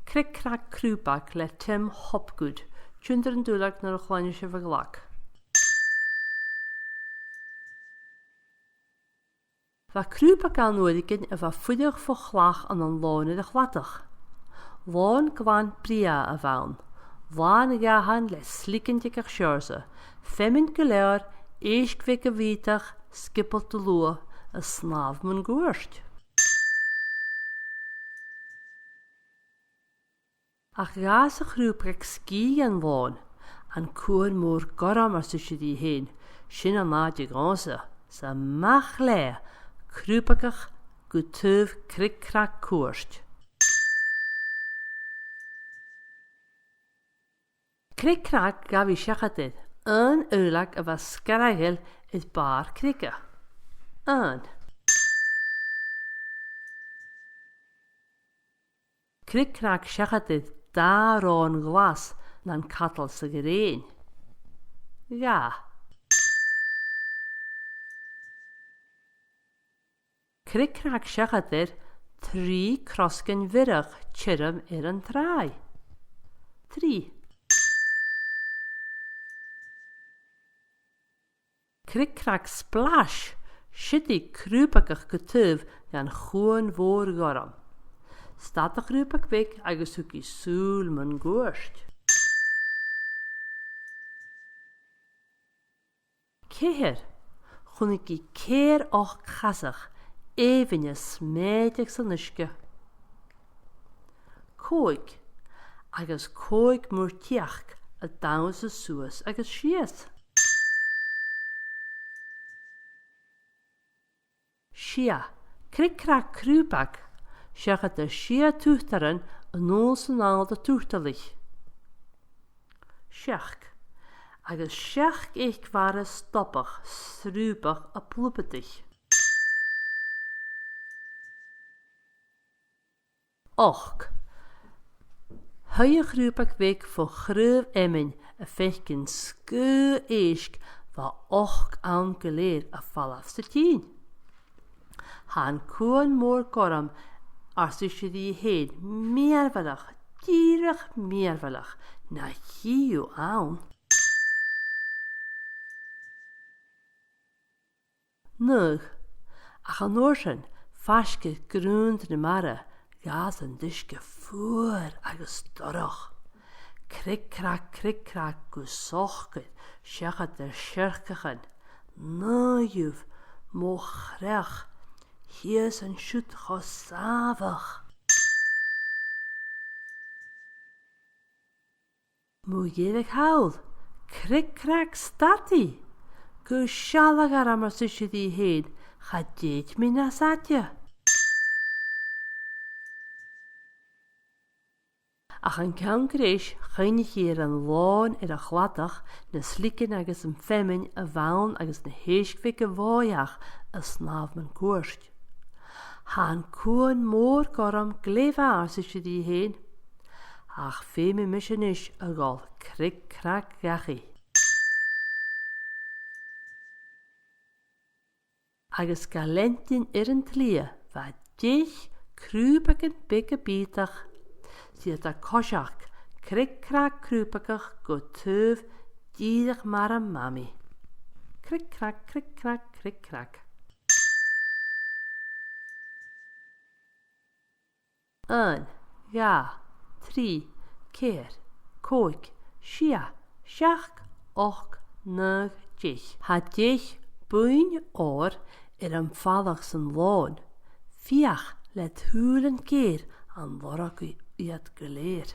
Cric crac crúbach le Tim Hopgood, Tjundar an dúlag nar a chláine se bhaglach. Va crúbach an nuadigin a va fuideach fo chlach an lán de chlatach. Lán gwan bria a bhaun. Lán a gahan le slickintich ach sjoorse. Femin geleer, eishkvik a vitach, skippelt de lua, a snav mun goerst. Ach gaas a chrúbach ski an lán, an koen moor goram ar sushi di heen, sin an naadje ganse, sa mach le, crúbachach go tuv cric crac koerst. Cric crac gaf I siachatid, an ulag a was scaragel is bar cricca. An. Cric crac siachatid da rán glas nan cattle sa gereen. Ja. Cric crac siachatid 3 crosgen virach chirum an trai. 3. Cric crac splash, shitty crúbachach getuv jan chuan voor goram. Staat a crúbach weg agus huki súl man goerst. Keir, chuniki keir och chasach, evinje smedig san iske. Koig, agus koig murtiach a daus a suas agus shies. Shia, cric crac crúbach, siachat a shia tuchtaren a nóls an al de tuchtalich. Siach, agus siach eich ware stoppach, srúbach a plúpetich. Och, huie grúbach weg voor grúf emmen a fechkin sku eisk va och aan geleer a fall af 10. Han koen moor koram ar sushi di heen meervalach, dierig meervalach, na hiu aan. Nug, ach an oorsen, vaske groend de mare, gaas en diske voer agus dorach. Cric crac go sochget, siachat der sjerkechen. Nujuv, moch rech, hies en shoot gosavach. Moegerig haul, cric crac stati. Go shalagar amar sushi di heen, ga deet mi na satje. Ach an cankrish chynnig hier an lán a chlatach na slikken agus an femin a vaun agus na heiskvike voiach a snav man koerst. Han koen moor goram glefa as is die heen. Ach femi missionish a gal cric crac gachi. Agus galentin an tlia va dich krúbaken bigge bitach. Siet a koshach, cric crac crúbachach go tuv dierig mar a mami. Cric crac, cric crac, cric crac. An, ja, 3, keer, koik, shia, shach, och, nug, dich. Ha dich buin oor am fallach san lán. Fiach let hulen keer an warach iad geleer.